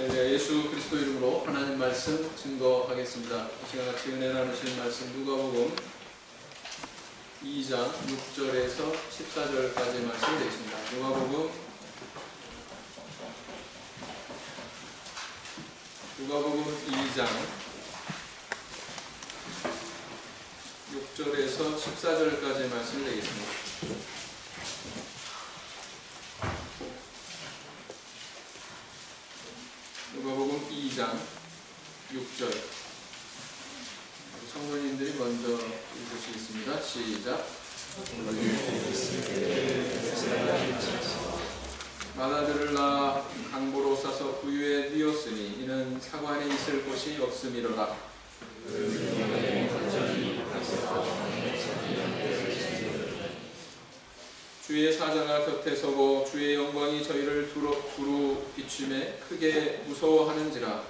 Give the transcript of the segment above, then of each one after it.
할렐루야. 예수 그리스도 이름으로 하나님 말씀 증거하겠습니다. 이 시간 같이 은혜 나누신 말씀 누가복음 2장 6절에서 14절까지의 말씀이 되겠습니다. 누가복음 2장 6절에서 14절까지의 말씀이 되겠습니다. 누가복음 2장 6절 성도님들이 먼저 읽으시겠습니다. 시작. 마다들을 낳아 강보로 싸서 구유에 뉘었으니 이는 사관에 있을 곳이 없음이로라. 주의 사자가 곁에 서고 주의 영광이 저희를 두루 비추매 크게 무서워하는지라.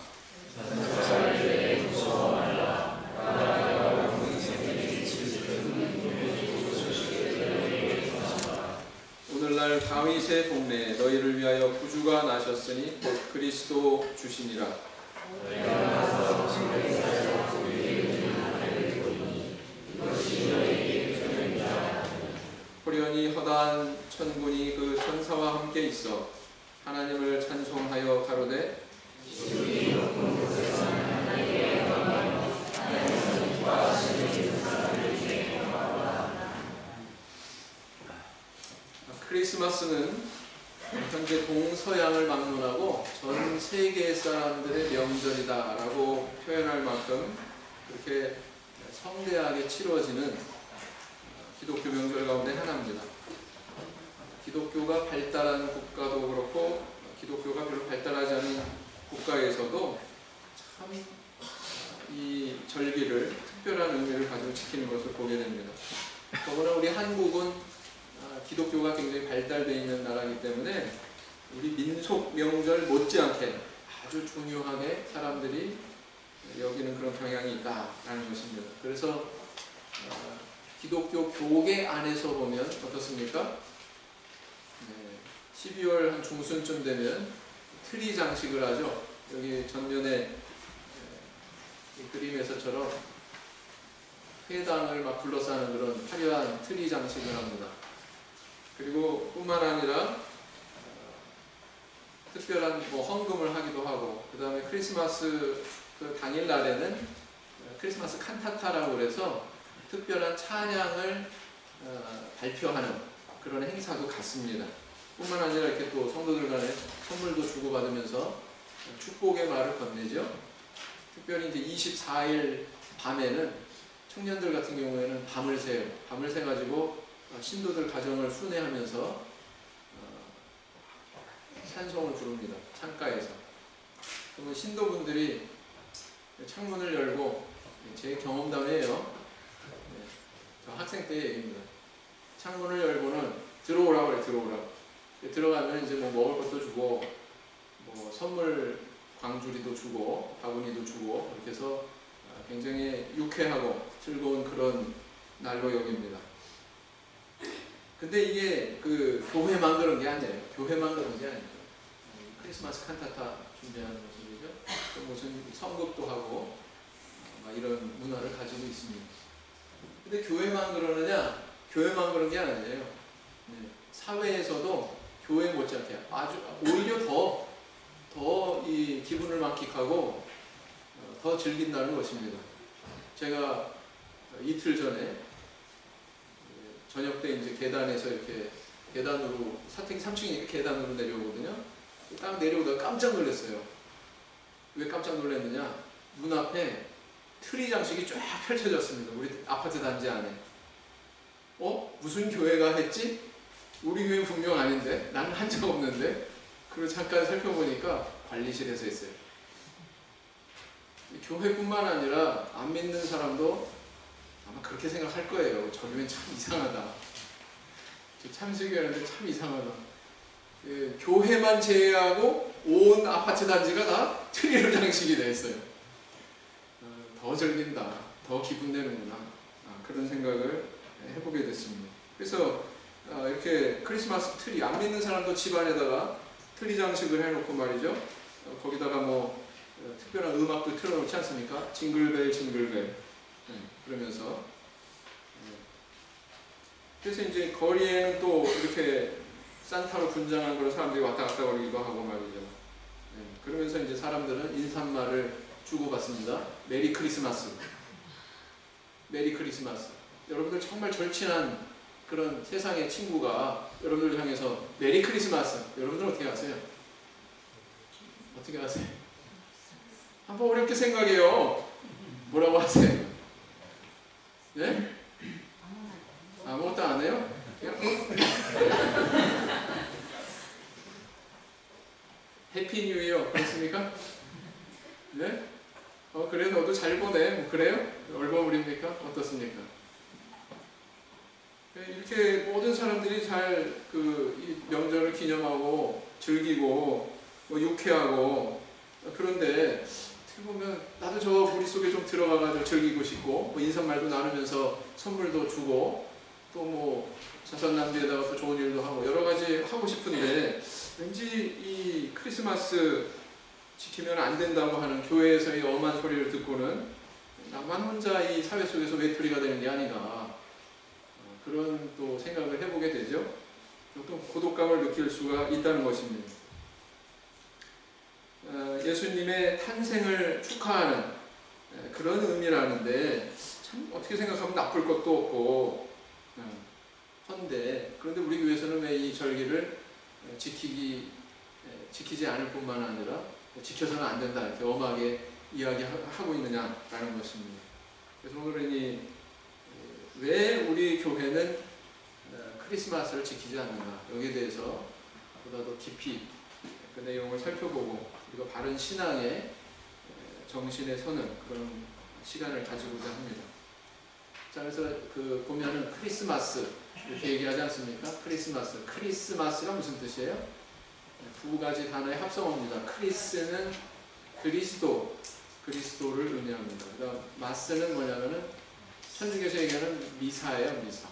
오늘날 다윗의 동네에 너희를 위하여 구주가 나셨으니 곧 그리스도 주시니라. 호련히 허다한 천군이 그 천사와 함께 있어 하나님을 찬송하여 가로되 크리스마스는 현재 동서양을 막론하고 전 세계 사람들의 명절이다라고 표현할 만큼 그렇게 성대하게 치러지는 기독교 명절 가운데 하나입니다. 기독교가 발달한 국가도 그렇고 기독교가 별로 발달하지 않은 국가에서도 참 이 절기를 특별한 의미를 가지고 지키는 것을 보게 됩니다. 더구나 우리 한국은 기독교가 굉장히 발달되어 있는 나라이기 때문에 우리 민속 명절 못지않게 아주 중요하게 사람들이 여기는 그런 경향이 있다라는 것입니다. 그래서 기독교 교계 안에서 보면 어떻습니까? 12월 한 중순쯤 되면 트리 장식을 하죠. 여기 전면에 이 그림에서처럼 회당을 막 둘러싸는 그런 화려한 트리 장식을 합니다. 그리고 뿐만 아니라 특별한 헌금을 하기도 하고, 그 다음에 크리스마스 그 당일 날에는 크리스마스 칸타타라고 그래서 특별한 찬양을 발표하는 그런 행사도 갖습니다. 뿐만 아니라 이렇게 또 성도들 간에 선물도 주고받으면서 축복의 말을 건네죠. 특별히 이제 24일 밤에는 청년들 같은 경우에는 밤을 새요. 밤을 새가지고 신도들 가정을 순회하면서 찬송을 부릅니다. 창가에서. 그러면 신도분들이 창문을 열고, 제 경험담이에요. 저 학생 때 얘기입니다. 창문을 열고는 들어오라고 해요. 들어오라고. 들어가면 이제 먹을 것도 주고, 선물 광주리도 주고, 바구니도 주고, 이렇게 해서 굉장히 유쾌하고 즐거운 그런 날로 여깁니다. 근데 이게 그 교회만 그런 게 아니에요. 교회만 그런 게 아니에요. 크리스마스 칸타타 준비하는 모습이죠. 또 무슨 성극도 하고 막 이런 문화를 가지고 있습니다. 근데 교회만 그러느냐? 교회만 그런 게 아니에요. 사회에서도 교회 못지않게 아주 오히려 더 이 기분을 만끽하고 더 즐긴다는 것입니다. 제가 이틀 전에 저녁 때 이제 계단에서 이렇게 계단으로 3층이니까 계단으로 내려오거든요. 딱 내려오다가 깜짝 놀랐어요. 왜 깜짝 놀랐느냐? 눈앞에 트리 장식이 쫙 펼쳐졌습니다. 우리 아파트 단지 안에. 무슨 교회가 했지? 우리 교회 분명 아닌데? 나는 한 적 없는데? 그리고 잠깐 살펴보니까 관리실에서 했어요. 교회뿐만 아니라 안 믿는 사람도 아마 그렇게 생각할 거예요. 저 교회는 참 이상하다. 참석이었는데 참 이상하다. 교회만 제외하고 온 아파트 단지가 다 트리로 장식이 되어 있어요. 더 즐긴다. 더 기분 내는구나. 그런 생각을 해보게 됐습니다. 그래서 이렇게 크리스마스 트리, 안 믿는 사람도 집 안에다가 트리 장식을 해놓고 말이죠. 거기다가 뭐 특별한 음악도 틀어놓지 않습니까? 징글벨 징글벨 그러면서 그래서 이제 거리에는 또 이렇게 산타로 분장한 걸 사람들이 왔다 갔다 거리기도 하고 말이죠. 그러면서 이제 사람들은 인사말을 주고받습니다. 메리 크리스마스. 메리 크리스마스. 여러분들 정말 절친한 그런 세상의 친구가 여러분들 향해서 메리 크리스마스. 여러분들 어떻게 하세요? 어떻게 하세요? 한번 어렵게 생각해요. 뭐라고 하세요? 네? 아무것도 안 해요? 그냥 해피 뉴 이어 그렇습니까? 네? 그래 너도 잘 보내. 뭐 그래요? 얼버무립니까? 어떻습니까? 이렇게 모든 사람들이 잘 이 명절을 기념하고 즐기고 뭐 유쾌하고 그런데 어떻게 보면 나도 저 무리 속에 좀 들어가가지고 즐기고 싶고 뭐 인사말도 나누면서 선물도 주고 또 뭐 자선 낭비에다가 또 좋은 일도 하고 여러 가지 하고 싶은데 왠지 이 크리스마스 지키면 안 된다고 하는 교회에서의 엄한 소리를 듣고는 나만 혼자 이 사회 속에서 외톨이가 되는 게 아닌가 그런 또 생각을 해보게 되죠. 또 고독감을 느낄 수가 있다는 것입니다. 예수님의 탄생을 축하하는 그런 의미라는데 참 어떻게 생각하면 나쁠 것도 없고 한데 그런데 우리 교회에서는 왜 이 절기를 지키지 않을 뿐만 아니라 지켜서는 안 된다 이렇게 엄하게 이야기하고 있느냐라는 것입니다. 그래서 오늘은 왜 우리 교회는 크리스마스를 지키지 않는가 여기에 대해서 보다 더 깊이 그 내용을 살펴보고 우리가 바른 신앙의 정신에 서는 그런 시간을 가지고자 합니다. 자, 그래서 보면은 크리스마스 이렇게 얘기하지 않습니까? 크리스마스가 무슨 뜻이에요? 두 가지 단어의 합성어입니다. 크리스는 그리스도를 의미합니다. 그러니까 마스는 뭐냐면은 천주교에서 얘기하는 미사예요, 미사.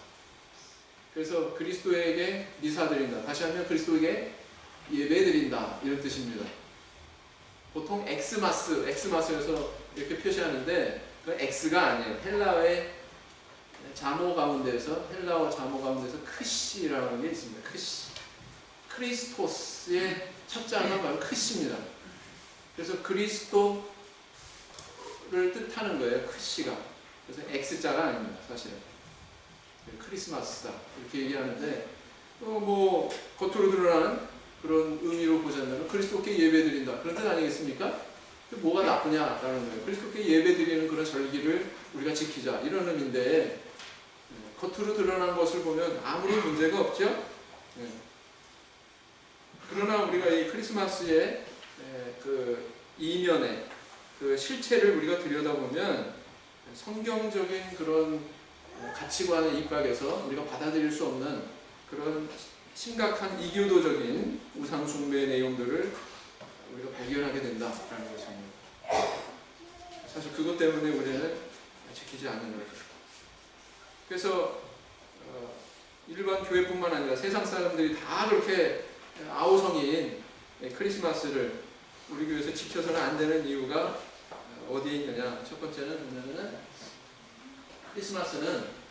그래서 그리스도에게 미사 드린다. 다시 하면 그리스도에게 예배 드린다 이런 뜻입니다. 보통 엑스마스에서 이렇게 표시하는데 그 X가 아니에요. 헬라어 자모 가운데서 크시라는 게 있습니다. 크시. 크리스토스의 첫 자가 바로 크시입니다. 그래서 그리스도를 뜻하는 거예요. 크시가. 그래서 X자가 아닙니다. 사실은. 크리스마스다. 이렇게 얘기하는데 뭐 겉으로 드러나는 그런 의미로 보자면 그리스도께 예배드린다. 그런 뜻 아니겠습니까? 뭐가 나쁘냐라는 거예요. 그리스도께 예배드리는 그런 절기를 우리가 지키자. 이런 의미인데 겉으로 드러난 것을 보면 아무런 문제가 없죠. 그러나 우리가 이 크리스마스의 이면의 실체를 우리가 들여다보면 성경적인 그런 가치관의 입각에서 우리가 받아들일 수 없는 그런 심각한 이교도적인 우상 숭배의 내용들을 우리가 발견하게 된다라는 것입니다. 사실 그것 때문에 우리는 지키지 않는 거죠. 그래서 일반 교회뿐만 아니라 세상 사람들이 다 그렇게 아우성인 크리스마스를 우리 교회에서 지켜서는 안 되는 이유가 어디에 있느냐. 첫 번째는 뭐냐면은 크리스마스는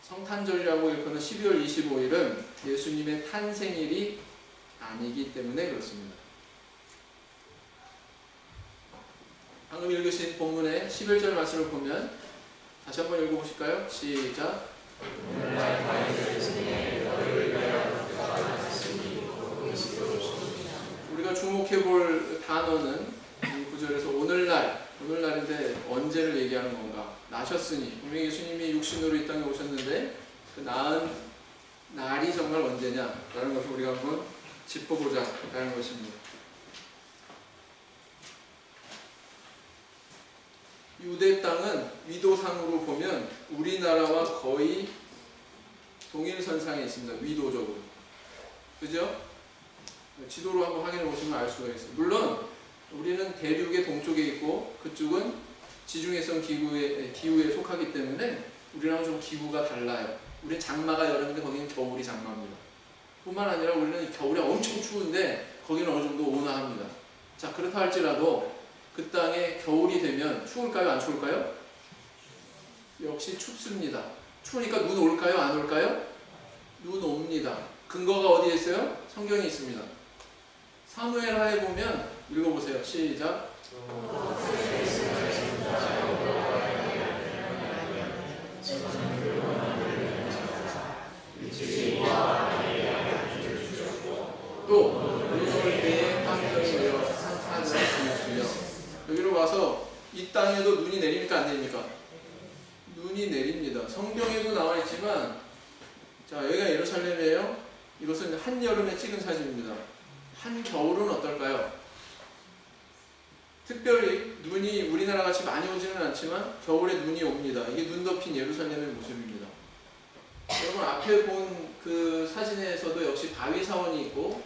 성탄절이라고 일컫는 12월 25일은 예수님의 탄생일이 아니기 때문에 그렇습니다. 방금 읽으신 본문의 11절 말씀을 보면 다시 한번 읽어보실까요? 시작. 우리가 주목해 볼 단어는 이 구절에서 오늘날인데 언제를 얘기하는 건가? 나셨으니 분명히 예수님이 육신으로 이 땅에 오셨는데 그 나은 날이 정말 언제냐라는 것을 우리가 한번 짚어보자라는 것입니다. 유대 땅은 위도상으로 보면 우리나라와 거의 동일선상에 있습니다. 위도적으로. 그죠? 지도로 한번 확인해 보시면 알 수가 있어요. 물론 우리는 대륙의 동쪽에 있고 그쪽은 지중해성 기후에 속하기 때문에 우리랑은 좀 기후가 달라요. 우리는 장마가 여름인데 거기는 겨울이 장마입니다. 뿐만 아니라 우리는 겨울에 엄청 추운데 거기는 어느 정도 온화합니다. 자, 그렇다 할지라도 그 땅에 겨울이 되면 추울까요? 안 추울까요? 역시 춥습니다. 추우니까 눈 올까요? 안 올까요? 눈 옵니다. 근거가 어디에 있어요? 성경에 있습니다. 사무엘하에 보면 읽어보세요. 시작. 또 눈 올 때에 함정이 되어 산을 부수며. 여기로 와서 이 땅에도 눈이 내립니까? 안 내립니까? 눈이 내립니다. 성경에도 나와 있지만, 자, 여기가 예루살렘이에요. 이것은 한여름에 찍은 사진입니다. 한겨울은 어떨까요? 특별히 눈이 우리나라 같이 많이 오지는 않지만 겨울에 눈이 옵니다. 이게 눈 덮인 예루살렘의 모습입니다. 여러분 앞에 본 그 사진에서도 역시 바위 사원이 있고,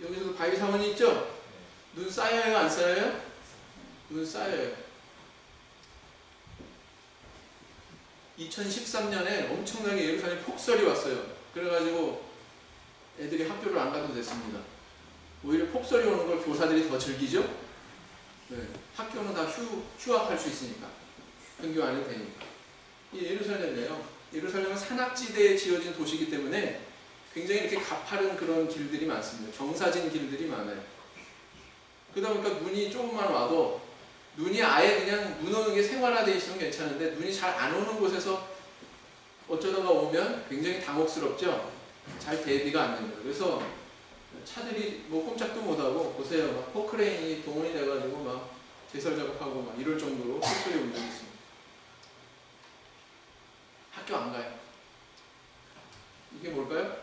여기서도 바위 사원이 있죠? 눈 쌓여요? 안 쌓여요? 눈 쌓여요. 2013년에 엄청나게 예루살렘 폭설이 왔어요. 그래가지고 애들이 학교를 안 가도 됐습니다. 오히려 폭설이 오는 걸 교사들이 더 즐기죠? 네. 학교는 다 휴학할 수 있으니까. 등교 안 해도 되니까. 이 예루살렘이에요. 예루살렘은 산악지대에 지어진 도시이기 때문에 굉장히 이렇게 가파른 그런 길들이 많습니다. 경사진 길들이 많아요. 그러다 보니까 눈이 조금만 와도, 눈이 아예 그냥 눈 오는 게 생활화되어 있으면 괜찮은데 눈이 잘 안 오는 곳에서 어쩌다가 오면 굉장히 당혹스럽죠? 잘 대비가 안 됩니다. 그래서 차들이 뭐 꼼짝도 못하고, 보세요. 막 포크레인이 동원이 돼가지고 막 제설 작업하고 막 이럴 정도로 폭설이 온 적이 있습니다. 학교 안 가요. 이게 뭘까요?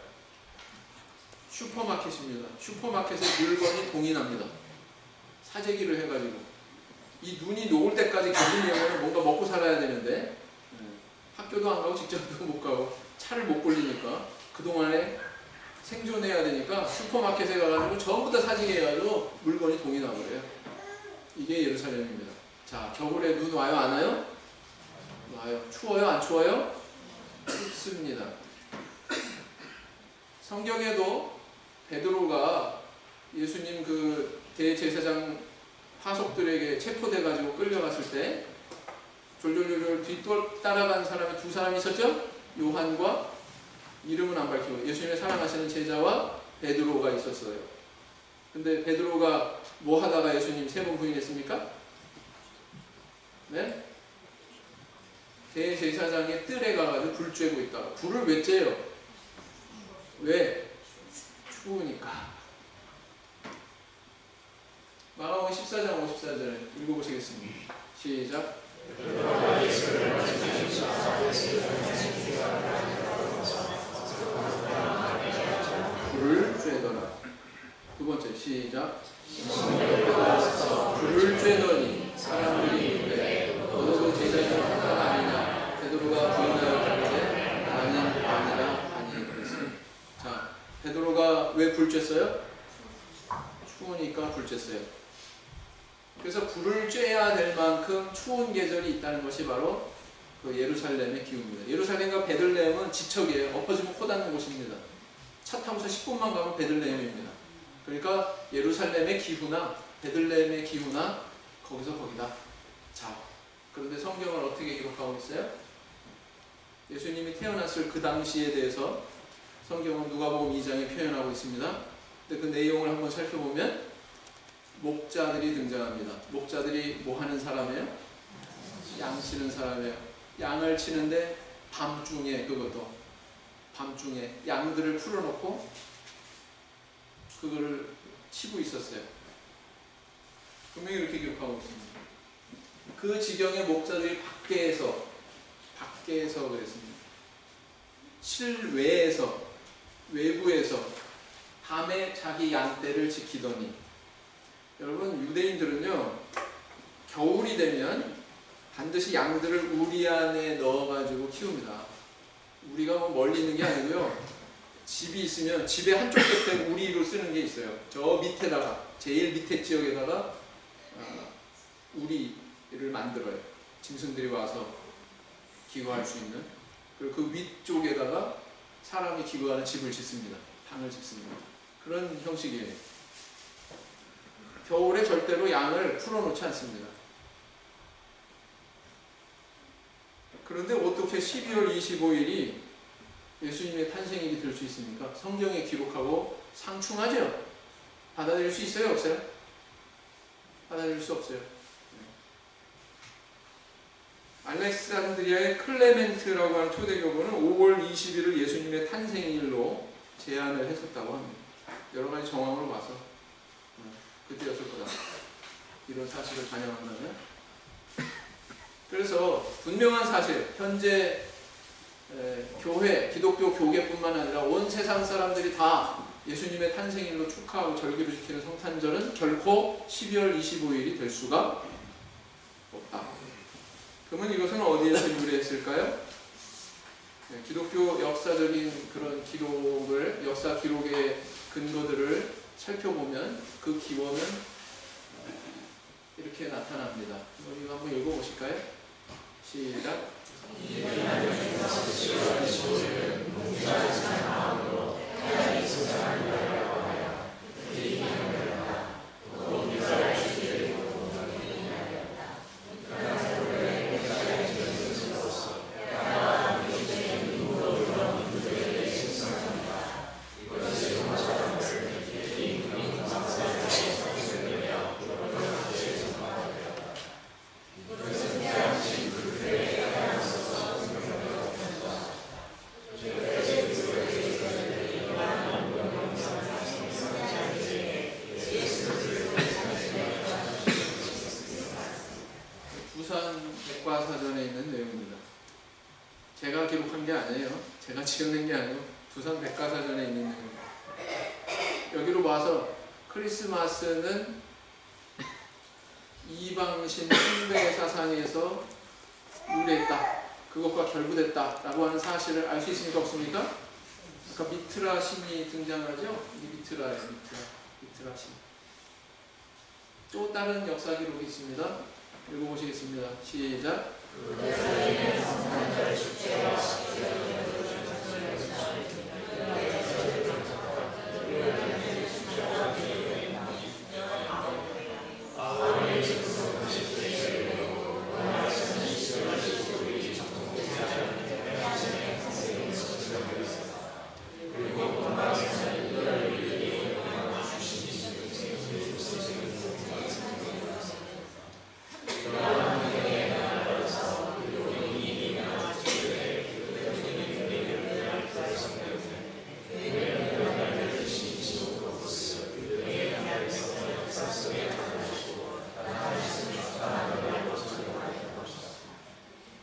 슈퍼마켓입니다. 슈퍼마켓에 물건이 동인합니다. 사재기를 해가지고. 이 눈이 녹을 때까지 견디려면 뭔가 먹고 살아야 되는데, 학교도 안 가고 직장도 못 가고 차를 못 굴리니까 그동안에 생존해야 되니까 슈퍼마켓에 가가지고 전부 다 사재기 해가지고 물건이 동인하버려요. 이게 예루살렘입니다. 자, 겨울에 눈 와요? 안 와요? 와요. 추워요? 안 추워요? 춥습니다. 성경에도 베드로가 예수님 그 대제사장 파속들에게 체포돼가지고 끌려갔을 때 졸졸졸 뒤따라간 사람이 두 사람이 있었죠? 요한과, 이름은 안 밝히고, 예수님의 사랑하시는 제자와 베드로가 있었어요. 근데 베드로가 뭐 하다가 예수님 세 번 부인했습니까? 네? 대제사장의 뜰에 가가지고 불 쬐고 있다가. 불을 왜 쬐요? 왜? 추우니까. 마가복음 14장 54절 읽어보시겠습니다. 시작. 불을 쬐더라. 두 번째 시작. 불을 쬐더니 사람들이 이르되 너도 제자의 하나 아니냐. 베드로가 부인하였는데 나는 아니라 하니 그랬어요. 자, 베드로가 왜 불 쬐어요? 추우니까 불 쬐어요. 그래서 불을 쬐야 될 만큼 추운 계절이 있다는 것이 바로 그 예루살렘의 기후입니다. 예루살렘과 베들레헴은 지척이에요. 엎어지면 코 닿는 곳입니다. 차 타고서 10분만 가면 베들레헴입니다. 그러니까 예루살렘의 기후나 베들레헴의 기후나 거기서 거기다. 자, 그런데 성경을 어떻게 기록하고 있어요? 예수님이 태어났을 그 당시에 대해서 성경은 누가복음 2장에 표현하고 있습니다. 근데 그 내용을 한번 살펴보면 목자들이 등장합니다. 목자들이 뭐 하는 사람이에요? 양 치는 사람이에요. 양을 치는데 밤중에, 그것도 밤중에 양들을 풀어놓고 그거를 치고 있었어요. 분명히 이렇게 기록하고 있습니다. 그 지경의 목자들이 밖에서 그랬습니다. 실외에서, 외부에서 밤에 자기 양떼를 지키더니. 여러분, 유대인들은요 겨울이 되면 반드시 양들을 우리 안에 넣어가지고 키웁니다. 우리가 뭐 멀리 있는 게 아니고요, 집이 있으면 집의 한쪽 끝에 우리로 쓰는 게 있어요. 저 밑에다가, 제일 밑에 지역에다가 우리를 만들어요. 짐승들이 와서 기거할 수 있는. 그리고 그 위쪽에다가 사람이 기거하는 집을 짓습니다. 방을 짓습니다. 그런 형식이에요. 겨울에 절대로 양을 풀어놓지 않습니다. 그런데 어떻게 12월 25일이 예수님의 탄생일이 될 수 있습니까? 성경에 기록하고 상충하죠? 받아들일 수 있어요? 없어요? 받아들일 수 없어요. 알렉산드리아의 클레멘트라고 하는 초대교부는 5월 20일을 예수님의 탄생일로 제안을 했었다고 합니다. 여러 가지 정황으로 봐서 그때였을 거다. 이런 사실을 반영한다면. 그래서 분명한 사실, 현재 교회, 기독교 교계뿐만 아니라 온 세상 사람들이 다 예수님의 탄생일로 축하하고 절기로 지키는 성탄절은 결코 12월 25일이 될 수가 없다. 그러면 이것은 어디에서 유래했을까요? 기독교 역사적인 그런 기록을, 역사 기록의 근거들을 살펴보면 그 기원은 이렇게 나타납니다. 이거 한번 읽어보실까요? 시작. 백과사전에 있는 내용입니다. 제가 기록한 게 아니에요. 제가 지어낸 게 아니고 두산 백과사전에 있는 내용입니다. 여기로 봐서 크리스마스는 이방신 숭배 사상에서 유래했다, 그것과 결부됐다 라고 하는 사실을 알 수 있습니까? 없습니까? 아까 미트라 신이 등장하죠? 이 미트라예요. 미트라 신. 또 다른 역사 기록이 있습니다. 읽어보시겠습니다. 시작.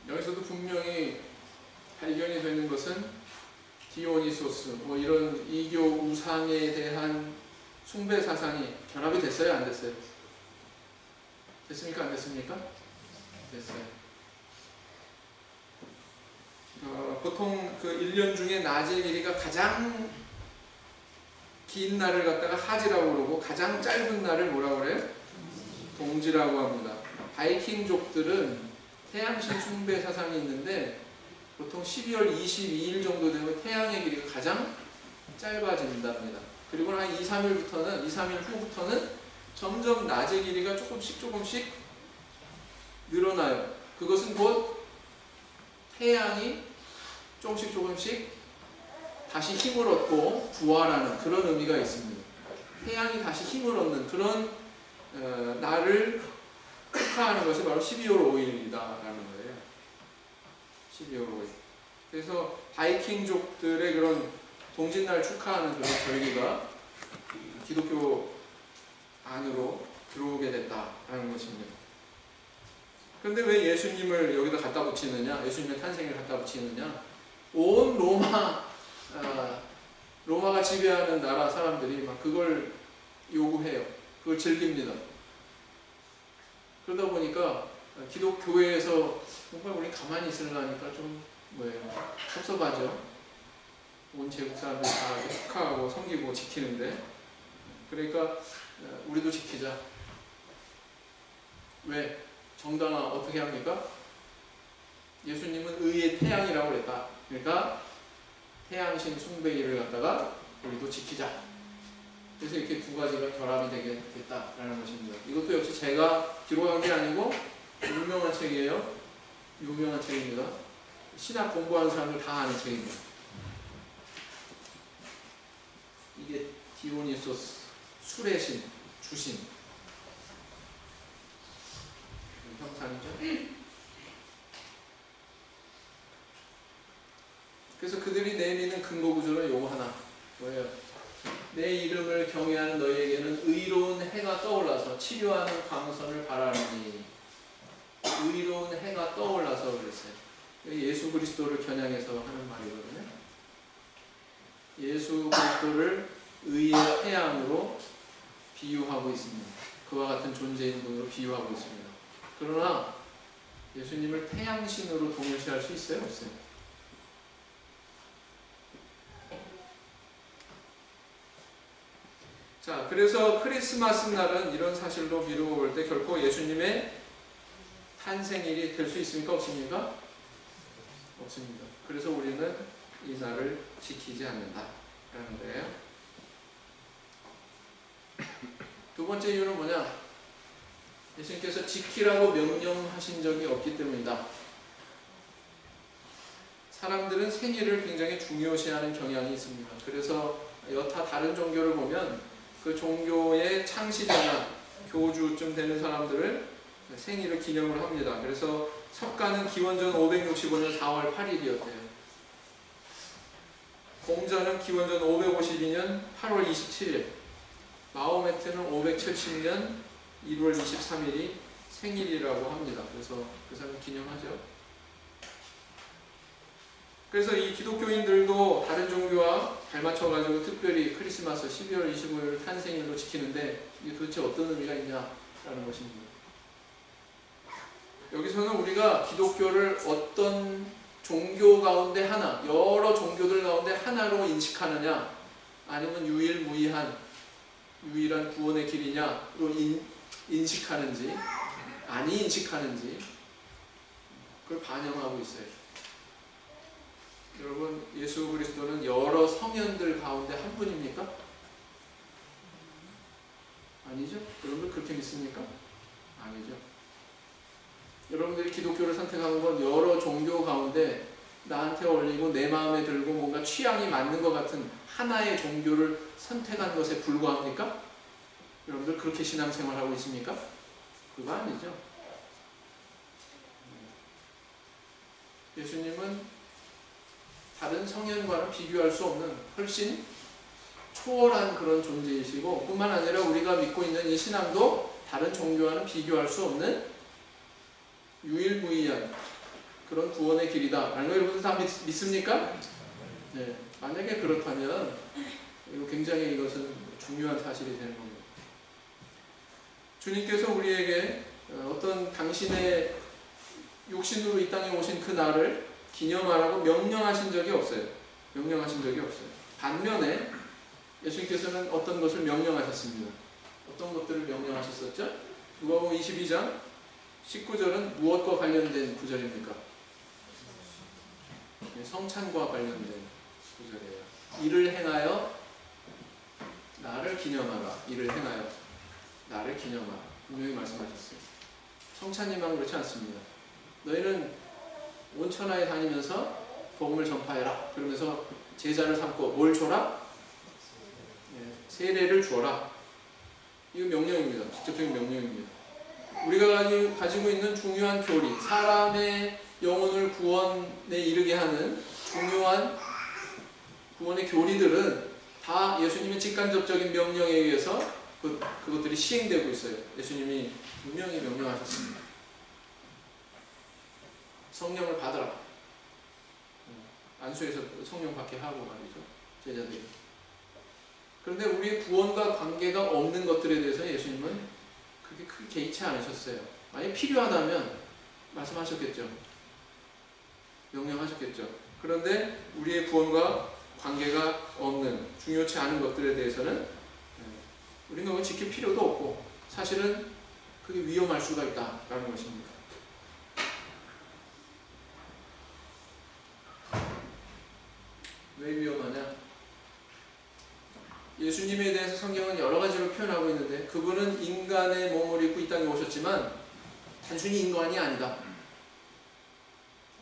여기서도 분명히 발견이 되는 것은 디오니소스, 이런 이교 우상에 대한 숭배 사상이 결합이 됐어요? 안 됐어요? 됐습니까? 안 됐습니까? 됐어요. 보통 그 1년 중에 낮의 길이가 가장 긴 날을 갖다가 하지라고 그러고 가장 짧은 날을 뭐라고 그래요? 동지라고 합니다. 바이킹족들은 태양신 숭배 사상이 있는데 보통 12월 22일 정도 되면 태양의 길이가 가장 짧아진답니다. 그리고 한 2, 3일 후부터는 점점 낮의 길이가 조금씩 늘어나요. 그것은 곧 태양이 조금씩 다시 힘을 얻고 부활하는 그런 의미가 있습니다. 태양이 다시 힘을 얻는 그런 날을 축하하는 것이 바로 12월 5일이다라는 거예요. 12월 5일. 그래서 바이킹족들의 그런 동짓날 축하하는 그런 절기가 기독교 안으로 들어오게 됐다라는 것입니다. 그런데 왜 예수님을 여기다 갖다 붙이느냐? 예수님의 탄생을 갖다 붙이느냐? 온 로마가 지배하는 나라 사람들이 막 그걸 요구해요. 그걸 즐깁니다. 그러다 보니까 기독교회에서 정말 우리 가만히 있으려니까 좀 섭섭하죠. 온 제국 사람들이 다 축하하고 섬기고 지키는데, 그러니까 우리도 지키자. 왜? 정당화 어떻게 합니까? 예수님은 의의 태양이라고 그랬다. 그러니까 태양신 숭배일을 갖다가 우리도 지키자. 그래서 이렇게 두 가지가 결합이 되겠다라는 것입니다. 이것도 역시 제가 기록한 게 아니고 유명한 책이에요. 유명한 책입니다. 신학 공부하는 사람들 다 아는 책입니다. 이게 디오니소스, 술의 신, 주신 형상이죠. 그래서 그들이 내미는 근거 구조는 요거 하나 뭐예요? 내 이름을 경외하는 너희에게는 의로운 해가 떠올라서 치료하는 광선을 바라느니. 의로운 해가 떠올라서 그랬어요. 예수 그리스도를 겨냥해서 하는 말이거든요. 예수 그리스도를 의의 태양으로 비유하고 있습니다. 그와 같은 존재인 분으로 비유하고 있습니다. 그러나 예수님을 태양신으로 동일시할 수 있어요? 없어요? 자, 그래서 크리스마스 날은 이런 사실로 미루어 볼 때 결코 예수님의 탄생일이 될 수 있습니까? 없습니까? 없습니다. 그래서 우리는 이 날을 지키지 않는다라는 거예요. 두 번째 이유는 뭐냐? 예수님께서 지키라고 명령하신 적이 없기 때문이다. 사람들은 생일을 굉장히 중요시하는 경향이 있습니다. 그래서 여타 다른 종교를 보면 그 종교의 창시자나 교주쯤 되는 사람들을 생일을 기념을 합니다. 그래서 석가는 기원전 565년 4월 8일이었대요. 공자는 기원전 552년 8월 27일, 마호메트는 570년 1월 23일이 생일이라고 합니다. 그래서 그 사람 기념하죠. 그래서 이 기독교인들도 다른 종교와 닮맞춰가지고 특별히 크리스마스 12월 25일 탄생일로 지키는데 이게 도대체 어떤 의미가 있냐라는 것입니다. 여기서는 우리가 기독교를 어떤 종교 가운데 하나, 여러 종교들 가운데 하나로 인식하느냐, 아니면 유일무이한, 유일한 구원의 길이냐로 인식하는지, 아니 인식하는지, 그걸 반영하고 있어요. 여러분, 예수 그리스도는 여러 성현들 가운데 한 분입니까? 아니죠? 여러분 그렇게 믿습니까? 아니죠. 여러분들이 기독교를 선택한 건 여러 종교 가운데 나한테 어울리고 내 마음에 들고 뭔가 취향이 맞는 것 같은 하나의 종교를 선택한 것에 불과합니까? 여러분들 그렇게 신앙생활하고 있습니까? 그거 아니죠. 예수님은 다른 성현과는 비교할 수 없는 훨씬 초월한 그런 존재이시고, 뿐만 아니라 우리가 믿고 있는 이 신앙도 다른 종교와는 비교할 수 없는 유일무이한 그런 구원의 길이다 라는 거 여러분들 다 믿습니까? 네. 만약에 그렇다면 이거 굉장히 이것은 중요한 사실이 되는 겁니다. 주님께서 우리에게 어떤 당신의 육신으로 이 땅에 오신 그 날을 기념하라고 명령하신 적이 없어요. 명령하신 적이 없어요. 반면에 예수님께서는 어떤 것을 명령하셨습니다. 어떤 것들을 명령하셨었죠? 누가복음 22장 19절은 무엇과 관련된 구절입니까? 성찬과 관련된 구절이에요. 이를 행하여 나를 기념하라. 이를 행하여 나를 기념하라. 분명히 말씀하셨어요. 성찬님만 그렇지 않습니다. 너희는 온 천하에 다니면서 복음을 전파해라. 그러면서 제자를 삼고 뭘 줘라? 세례를 주어라. 이거 명령입니다. 직접적인 명령입니다. 우리가 가지고 있는 중요한 교리, 사람의 영혼을 구원에 이르게 하는 중요한 구원의 교리들은 다 예수님의 직간접적인 명령에 의해서 그것들이 시행되고 있어요. 예수님이 분명히 명령하셨습니다. 성령을 받아라. 안수에서 성령 받게 하고 말이죠. 제자들이. 그런데 우리의 구원과 관계가 없는 것들에 대해서 예수님은 그렇게 크게 개의치 않으셨어요. 만약 필요하다면 말씀하셨겠죠. 명령하셨겠죠. 그런데 우리의 구원과 관계가 없는, 중요치 않은 것들에 대해서는 우리는 그걸 지킬 필요도 없고 사실은 그게 위험할 수가 있다라는 것입니다. 왜 위험하냐? 예수님에 대해서 성경은 여러 가지로 표현하고 있는데 그분은 인간의 몸을 입고 이 땅에 오셨지만 단순히 인간이 아니다.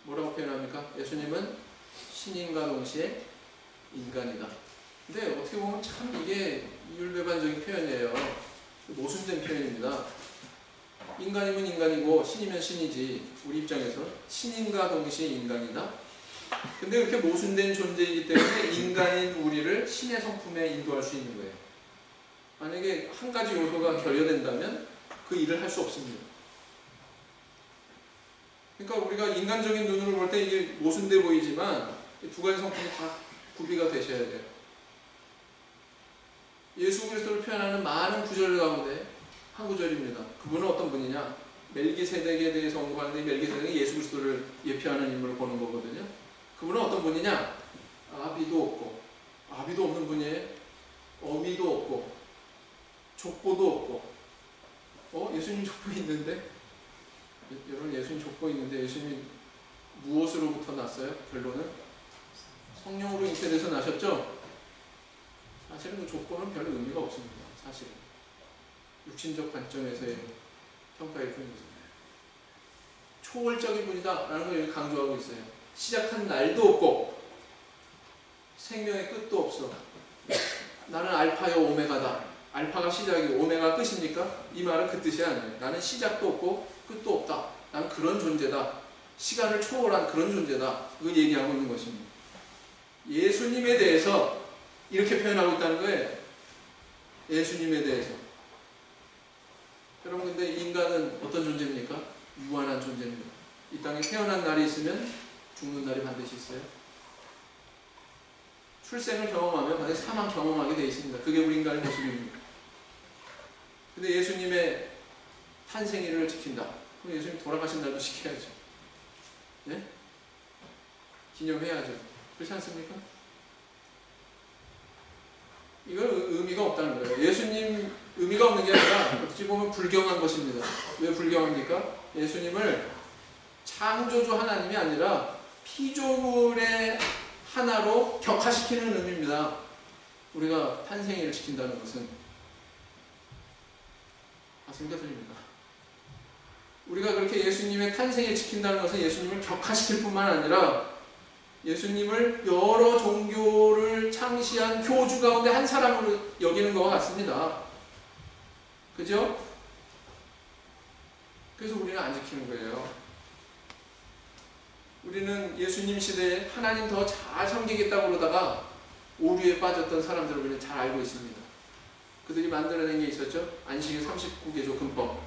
뭐라고 표현합니까? 예수님은 신인과 동시에 인간이다. 근데 어떻게 보면 참 이게 이율배반적인 표현이에요. 모순된 표현입니다. 인간이면 인간이고 신이면 신이지. 우리 입장에서 신인과 동시에 인간이다. 근데 이렇게 모순된 존재이기 때문에 인간인 우리를 신의 성품에 인도할 수 있는 거예요. 만약에 한 가지 요소가 결여된다면 그 일을 할 수 없습니다. 그러니까 우리가 인간적인 눈으로 볼 때 이게 모순돼 보이지만 이 두 가지 성품이 다 구비가 되셔야 돼요. 예수 그리스도를 표현하는 많은 구절 가운데 한 구절입니다. 그분은 어떤 분이냐? 멜기세덱에 대해서 언급하는데 멜기세덱이 예수 그리스도를 예표하는 인물을 보는 거거든요. 그분은 어떤 분이냐? 아비도 없고, 아비도 없는 분이에요. 어미도 없고, 족보도 없고. 예수님 족보 있는데? 여러분 예수님 족보 있는데 예수님이 무엇으로부터 났어요? 결론은? 성령으로 잉태돼서 나셨죠? 사실은 그 족보는 별 의미가 없습니다. 사실은. 육신적 관점에서의 평가일 뿐이죠. 초월적인 분이다 라는 걸 여기 강조하고 있어요. 시작한 날도 없고 생명의 끝도 없어. 나는 알파요 오메가다. 알파가 시작이고 오메가 끝입니까? 이 말은 그 뜻이 아니에요. 나는 시작도 없고 끝도 없다. 나는 그런 존재다. 시간을 초월한 그런 존재다. 그걸 얘기하고 있는 것입니다. 예수님에 대해서 이렇게 표현하고 있다는 거예요. 예수님에 대해서. 여러분 근데 인간은 어떤 존재입니까? 유한한 존재입니다. 이 땅에 태어난 날이 있으면 죽는 날이 반드시 있어요. 출생을 경험하면 반드시 사망 경험하게 되어 있습니다. 그게 우리 인간의 모습입니다. 근데 예수님의 탄생일을 지킨다. 그럼 예수님 돌아가신 날도 지켜야죠. 네? 기념해야죠. 그렇지 않습니까? 이건 의미가 없다는 거예요. 예수님 의미가 없는 게 아니라 어찌 보면 불경한 것입니다. 왜 불경합니까? 예수님을 창조주 하나님이 아니라 피조물의 하나로 격화시키는 의미입니다. 우리가 탄생일을 지킨다는 것은. 맞습니까? 틀립니까? 우리가 그렇게 예수님의 탄생을 지킨다는 것은 예수님을 격화시킬 뿐만 아니라 예수님을 여러 종교를 창시한 교주 가운데 한 사람으로 여기는 것과 같습니다. 그죠? 그래서 우리는 안 지키는 거예요. 우리는 예수님 시대에 하나님 더 잘 섬기겠다고 그러다가 오류에 빠졌던 사람들을 우리는 잘 알고 있습니다. 그들이 만들어낸 게 있었죠. 안식일 39개조 금법.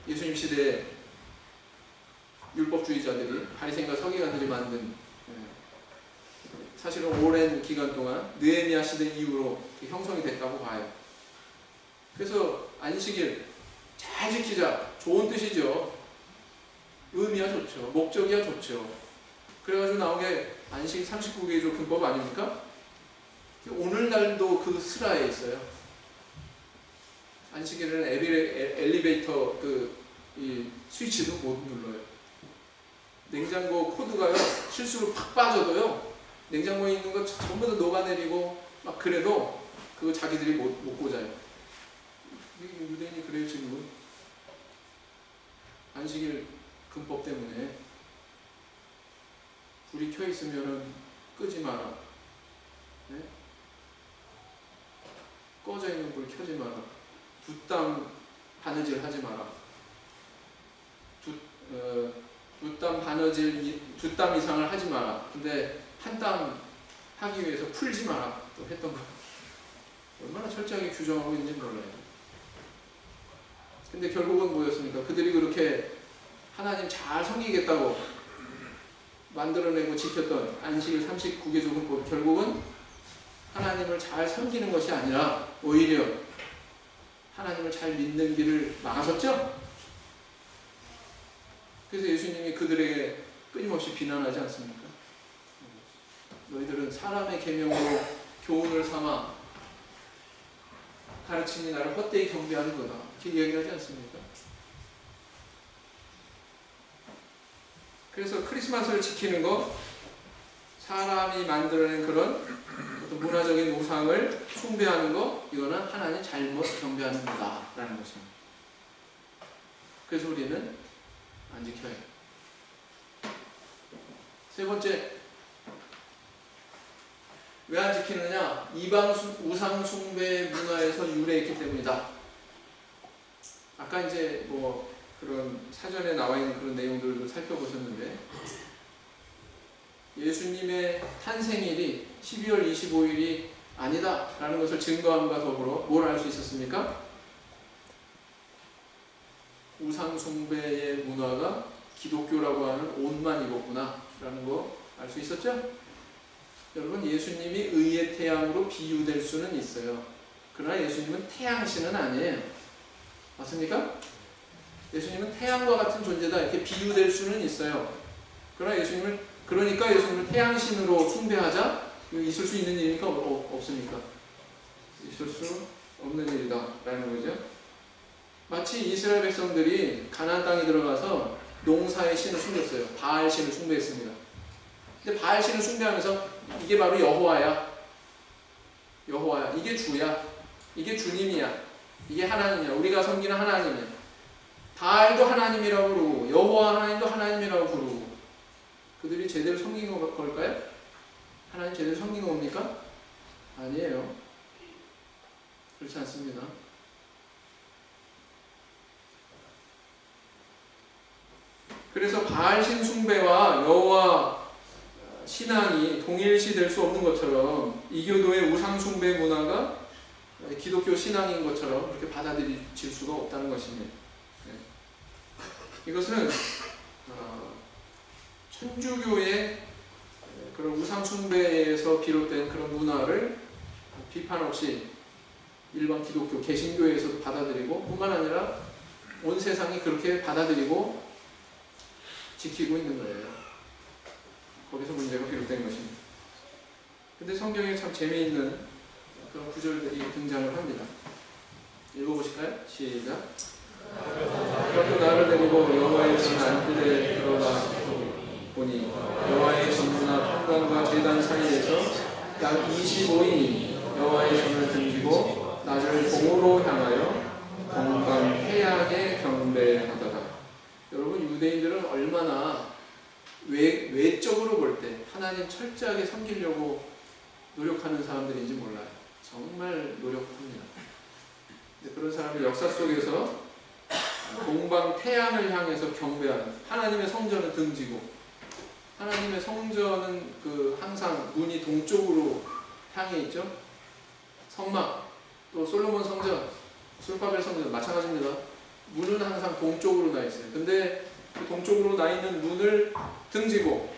예수님 시대에 율법주의자들이 바리새인과 서기관들이 만든, 사실은 오랜 기간 동안 느헤미야 시대 이후로 형성이 됐다고 봐요. 그래서 안식일 잘 지키자. 좋은 뜻이죠. 의미야 좋죠. 목적이야 좋죠. 그래가지고 나온 게 안식 39개조 금법 아닙니까? 오늘날도 그 슬하에 있어요. 안식일에는 엘리베이터 이 스위치도 못 눌러요. 냉장고 코드가요 실수로 팍 빠져도요 냉장고에 있는 거 전부 다 녹아내리고 막 그래도 그거 자기들이 못 꽂아요. 유대인이 그래요 지금은. 안식일 금법 때문에 불이 켜 있으면은 끄지 마라. 네? 꺼져 있는 불 켜지 마라. 두 땀 바느질 하지 마라. 두 땀 이상을 하지 마라. 근데 한 땀 하기 위해서 풀지 마라. 또 했던 거. 얼마나 철저하게 규정하고 있는지 몰라요. 근데 결국은 뭐였습니까? 그들이 그렇게 하나님 잘 섬기겠다고 만들어내고 지켰던 안식일 39개조 금법, 결국은 하나님을 잘 섬기는 것이 아니라 오히려 하나님을 잘 믿는 길을 막아섰죠? 그래서 예수님이 그들에게 끊임없이 비난하지 않습니까? 너희들은 사람의 계명으로 교훈을 삼아 가르치니 나를 헛되이 경배하는 거다. 이렇게 이야기하지 않습니까? 그래서 크리스마스를 지키는 거, 사람이 만들어낸 그런 어떤 문화적인 우상을 숭배하는 거, 이거는 하나님 잘못 경배하는 거다라는 것입니다. 그래서 우리는 안 지켜요. 세 번째, 왜 안 지키느냐? 이방 우상 숭배 문화에서 유래했기 때문이다. 아까 이제 뭐 그런 사전에 나와 있는 그런 내용들도 살펴보셨는데, 예수님의 탄생일이 12월 25일이 아니다 라는 것을 증거함과 더불어 뭘 알 수 있었습니까? 우상 숭배의 문화가 기독교라고 하는 옷만 입었구나 라는 거 알 수 있었죠? 여러분, 예수님이 의의 태양으로 비유될 수는 있어요. 그러나 예수님은 태양신은 아니에요. 맞습니까? 예수님은 태양과 같은 존재다 이렇게 비유될 수는 있어요. 그러나 그러니까 예수님을 태양신으로 숭배하자, 있을 수 있는 일입니까? 없습니까? 있을 수 없는 일이다 라는 거죠. 마치 이스라엘 백성들이 가나안 땅에 들어가서 농사의 신을 숨겼어요. 바알 신을 숭배했습니다. 근데 바알 신을 숭배하면서 이게 바로 여호와야, 이게 주야, 이게 주님이야, 이게 하나님이야, 우리가 섬기는 하나님이야. 바알도 하나님이라고 부르고 여호와 하나님도 하나님이라고 부르고, 그들이 제대로 섬긴 걸까요? 하나님 제대로 섬긴 겁니까? 아니에요. 그렇지 않습니다. 그래서 바알신 숭배와 여호와 신앙이 동일시 될 수 없는 것처럼, 이교도의 우상 숭배 문화가 기독교 신앙인 것처럼 그렇게 받아들일 수가 없다는 것입니다. 이것은 천주교의 그런 우상 숭배에서 비롯된 그런 문화를 비판 없이 일반 기독교 개신교에서도 받아들이고, 뿐만 아니라 온 세상이 그렇게 받아들이고 지키고 있는 거예요. 거기서 문제가 비롯된 것입니다. 근데 성경에 참 재미있는 그런 구절들이 등장을 합니다. 읽어보실까요? 시작. 그것도 나를 데리고 여호와의 전 안뜰에 들어가 보니 여호와의 전문과 평강과 제단 사이에서 약 25인이 여호와의 전을 등지고 나를 공으로 향하여 동방 태양에 경배하더라. 여러분, 유대인들은 얼마나 외적으로 볼 때 하나님 철저하게 섬기려고 노력하는 사람들인지 몰라요. 정말 노력합니다. 근데 그런 사람이 역사 속에서 동방 태양을 향해서 경배하는, 하나님의 성전을 등지고, 하나님의 성전은 항상 문이 동쪽으로 향해 있죠. 성막, 또 솔로몬 성전, 술바벨 성전 마찬가지입니다. 문은 항상 동쪽으로 나 있어요. 근데 그 동쪽으로 나 있는 문을 등지고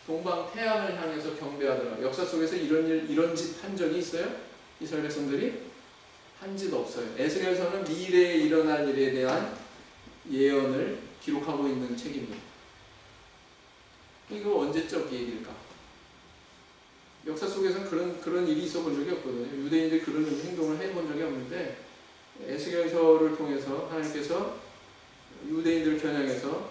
동방 태양을 향해서 경배하더라. 역사 속에서 이런 짓 한 적이 있어요? 이스라엘 백성들이? 한 짓 없어요. 에스겔서는 미래에 일어날 일에 대한 예언을 기록하고 있는 책입니다. 이거 언제적 얘기일까? 역사 속에서는 그런 일이 있어 본 적이 없거든요. 유대인들이 그런 행동을 해본 적이 없는데, 에스겔서를 통해서 하나님께서 유대인들을 겨냥해서,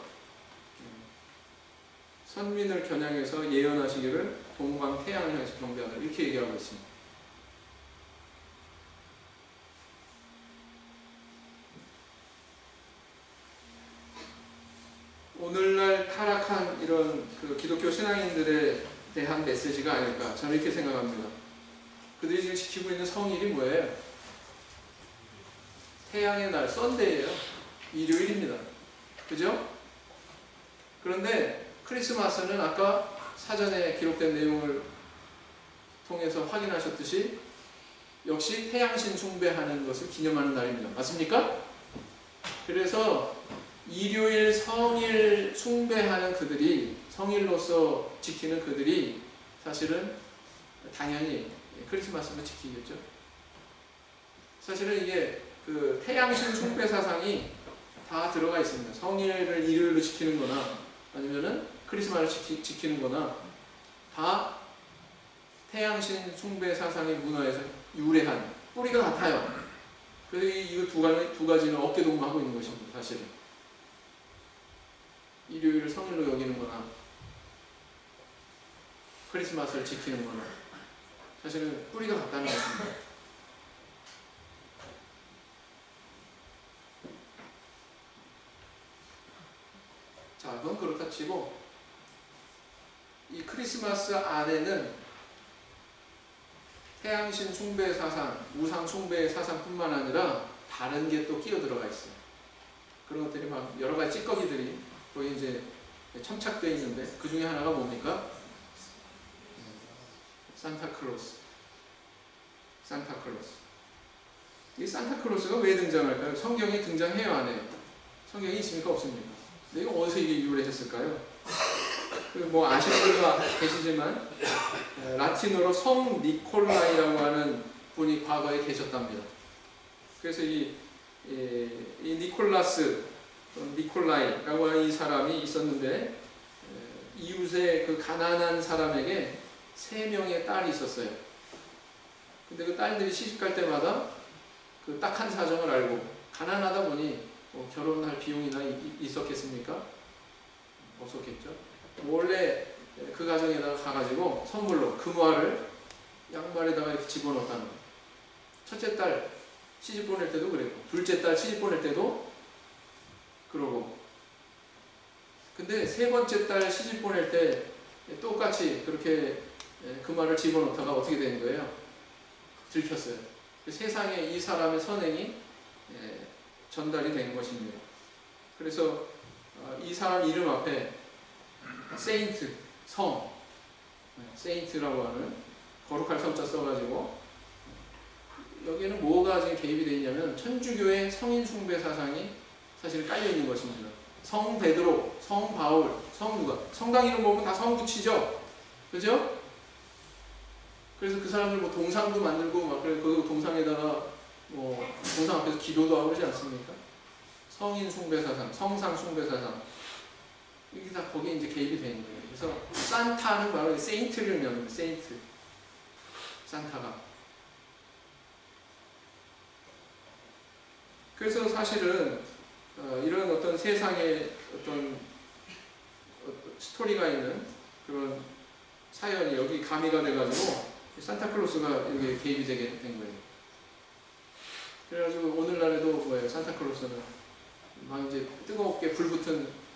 선민을 겨냥해서 예언하시기를 동방 태양을 향해서 경배하라 이렇게 얘기하고 있습니다. 오늘날 타락한 이런 기독교 신앙인들에 대한 메시지가 아닐까, 저는 이렇게 생각합니다. 그들이 지금 지키고 있는 성일이 뭐예요? 태양의 날, 썬데이예요. 일요일입니다. 그죠? 그런데 크리스마스는 아까 사전에 기록된 내용을 통해서 확인하셨듯이 역시 태양신 숭배하는 것을 기념하는 날입니다. 맞습니까? 그래서 일요일 성일 숭배하는 그들이, 성일로서 지키는 그들이 사실은 당연히 크리스마스를 지키겠죠. 사실은 이게 태양신 숭배 사상이 다 들어가 있습니다. 성일을 일요일로 지키는 거나 아니면은 크리스마스를 지키는 거나 다 태양신 숭배 사상의 문화에서 유래한 뿌리가 같아요. 그래서 이 두 가지는 어깨동무하고 있는 것입니다. 사실은 일요일을 성일로 여기는 거나 크리스마스를 지키는 거나 사실은 뿌리가 같다는 것입니다. 자, 그건 그렇다 치고 이 크리스마스 안에는 태양신 숭배 사상, 우상 숭배 사상뿐만 아니라 다른 게 또 끼어 들어가 있어요. 그런 것들이 막 여러 가지 찌꺼기들이 거기 이제 첨착되어 있는데 그 중에 하나가 뭡니까? 산타클로스. 산타클로스. 이 산타클로스가 왜 등장할까요? 성경에 등장해요, 안 해요? 성경에 있습니까? 없습니까? 근데 이거 어디서 이게 유래했을까요? 뭐 아시는 분도 계시지만 라틴어로 성 니콜라이라고 하는 분이 과거에 계셨답니다. 그래서 이 니콜라스, 니콜라이라고 하는 이 사람이 있었는데 이웃의 그 가난한 사람에게 3명의 딸이 있었어요. 근데 그 딸들이 시집갈 때마다 그 딱한 사정을 알고 가난하다 보니 뭐 결혼할 비용이나 있었겠습니까? 없었겠죠. 원래 그 가정에다가 가가지고 선물로 금화를 양말에다가 이렇게 집어넣었다는 거예요. 첫째 딸 시집 보낼 때도 그랬고 둘째 딸 시집 보낼 때도 그러고 근데 세 번째 딸 시집 보낼 때 똑같이 그렇게 금화를 집어넣다가 어떻게 되는 거예요? 들켰어요. 세상에 이 사람의 선행이 전달이 된 것입니다. 그래서 이 사람 이름 앞에 세인트, 성, 세인트라고 하는 거룩할 성자 써가지고 여기에는 뭐가 지금 개입이 되어 있냐면 천주교의 성인 숭배 사상이 사실 깔려 있는 것입니다. 성 베드로, 성 바울, 성 누가, 성당 이름 보면 다 성 붙이죠, 그죠? 그래서 그 사람들 뭐 동상도 만들고 막 그래 그 동상에다가 뭐 동상 앞에서 기도도 하고 그러지 않습니까? 성인 숭배 사상, 성상 숭배 사상 이게 다 거기에 이제 개입이 되는 거예요. 그래서 산타는 바로 세인트를 명합니다. 세인트, 산타가. 그래서 사실은 이런 어떤 세상에 어떤 스토리가 있는 그런 사연이 여기 가미가 돼가지고 산타클로스가 여기 개입이 되게 된 거예요. 그래가지고 오늘날에도 뭐예요? 산타클로스는 막 이제 뜨겁게 불붙은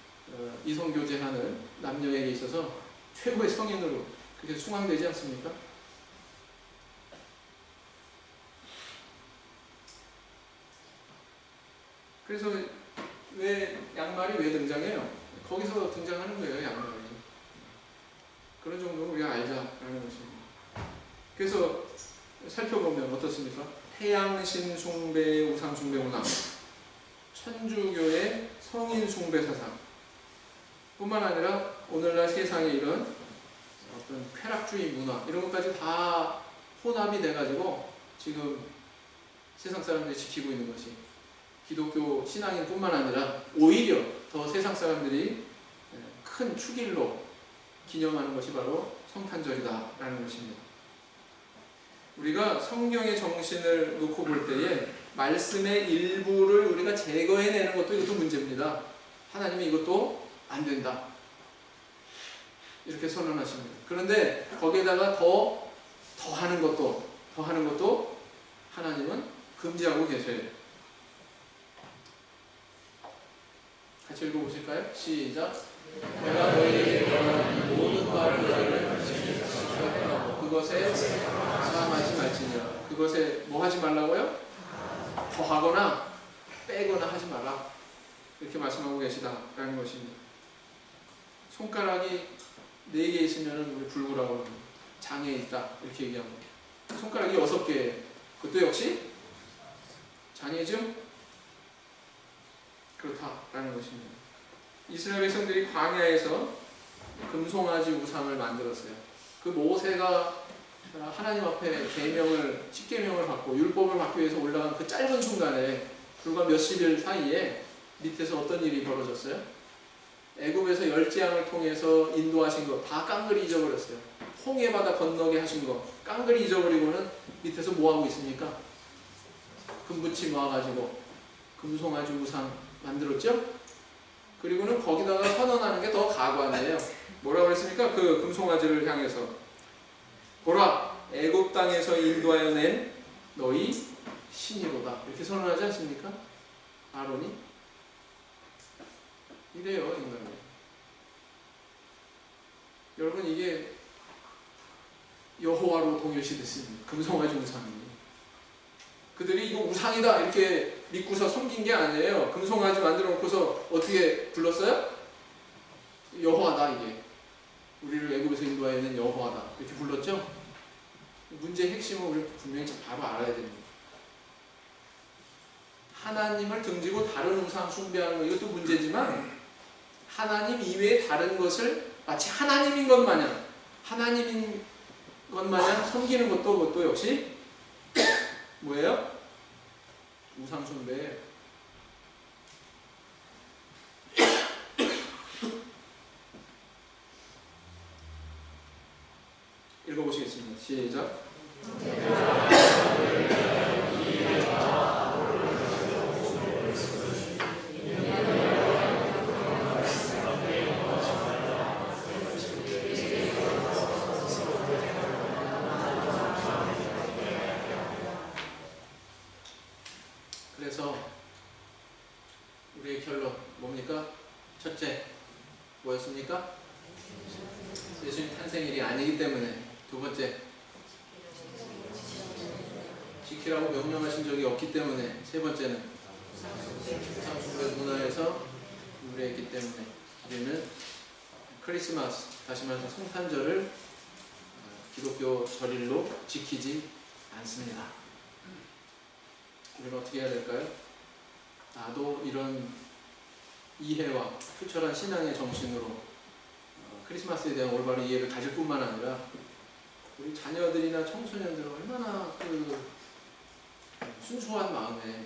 이성교제하는 남녀에게 있어서 최고의 성인으로 그렇게 숭앙되지 않습니까? 그래서 왜 양말이 왜 등장해요? 거기서 등장하는 거예요, 양말이. 그런 정도는 우리가 알자라는 것입니다. 그래서 살펴보면 어떻습니까? 태양신 숭배, 우상 숭배 문화, 천주교의 성인 숭배 사상 뿐만 아니라 오늘날 세상에 이런 어떤 쾌락주의 문화 이런 것까지 다 혼합이 돼가지고 지금 세상 사람들이 지키고 있는 것이 기독교 신앙인 뿐만 아니라 오히려 더 세상 사람들이 큰 축일로 기념하는 것이 바로 성탄절이다라는 것입니다. 우리가 성경의 정신을 놓고 볼 때에 말씀의 일부를 우리가 제거해내는 것도 이것도 문제입니다. 하나님이 이것도 안 된다 이렇게 선언하십니다. 그런데 거기에다가 더 하는 것도 하나님은 금지하고 계세요. 같이 읽어보실까요? 시작. 내가 너희에게 원하는 모든 말을 너희를 지키고 그것에 사함하지 말지니라. 그것에 뭐 하지 말라고요? 더하거나 빼거나 하지 마라. 이렇게 말씀하고 계시다라는 것입니다. 손가락이 4개 있으면 우리 불구라고 합니다. 장애 있다 이렇게 얘기합니다. 손가락이 6개 그것도 역시 장애죠? 그렇다라는 것입니다. 이스라엘 백성들이 광야에서 금송아지 우상을 만들었어요. 그 모세가 하나님 앞에 계명을 10계명을 받고 율법을 받기 위해서 올라간 그 짧은 순간에 불과 몇십 일 사이에 밑에서 어떤 일이 벌어졌어요? 애굽에서 열재앙을 통해서 인도하신 거 다 깡그리 잊어버렸어요. 홍해바다 건너게 하신 거 깡그리 잊어버리고는 밑에서 뭐하고 있습니까? 금붙이 모아가지고 금송아지 우상 만들었죠? 그리고는 거기다가 선언하는 게 더 가관이에요. 뭐라고 했습니까? 그 금송아지를 향해서 보라, 애굽 땅에서 인도하여 낸 너희 신이로다. 이렇게 선언하지 않습니까? 아론이 이래요, 인간이. 여러분, 이게 여호와로 동일시 됐습니다. 금송아지 우상이. 그들이 이거 우상이다 이렇게 믿고서 섬긴 게 아니에요. 금송아지 만들어 놓고서 어떻게 불렀어요? 여호와다, 이게 우리를 애굽에서 인도하여 있는 여호와다 이렇게 불렀죠. 문제의 핵심은 우리 분명히 바로 알아야 됩니다. 하나님을 등지고 다른 우상 숭배하는 것, 이것도 문제지만 하나님 이외의 다른 것을 마치 하나님인 것 마냥 섬기는 그것도 역시 뭐예요? 우상 숭배. 읽어보시겠습니다. 시작. 그래서 우리의 결론 뭡니까? 첫째, 뭐였습니까? 예수님 탄생일이 아니기 때문에. 두 번째, 지키라고 명령하신 적이 없기 때문에. 세 번째는 우상숭배 문화에서 유래했기 때문에 우리는 크리스마스, 다시 말해서 성탄절을 기독교 절일로 지키지 않습니다. 우리는 어떻게 해야 될까요? 나도 이런 이해와 투철한 신앙의 정신으로 크리스마스에 대한 올바른 이해를 가질 뿐만 아니라 우리 자녀들이나 청소년들은 얼마나 그 순수한 마음에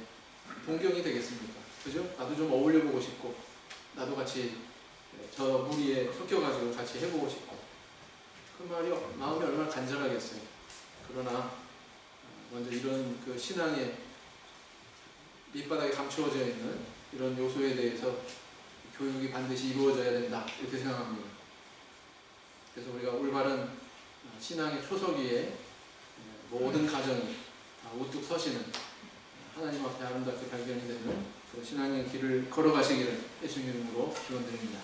동경이 되겠습니까? 그죠? 나도 좀 어울려보고 싶고, 나도 같이 저 무리에 섞여가지고 같이 해보고 싶고, 그 말이 마음이 얼마나 간절하겠어요. 그러나 먼저 이런 그 신앙의 밑바닥에 감추어져 있는 이런 요소에 대해서 교육이 반드시 이루어져야 된다, 이렇게 생각합니다. 그래서 우리가 올바른 신앙의 초석위에 모든 가정이 다 우뚝 서시는, 하나님 앞에 아름답게 발견이 되는 그런 신앙의 길을 걸어가시기를 예수님 이름으로 기원드립니다.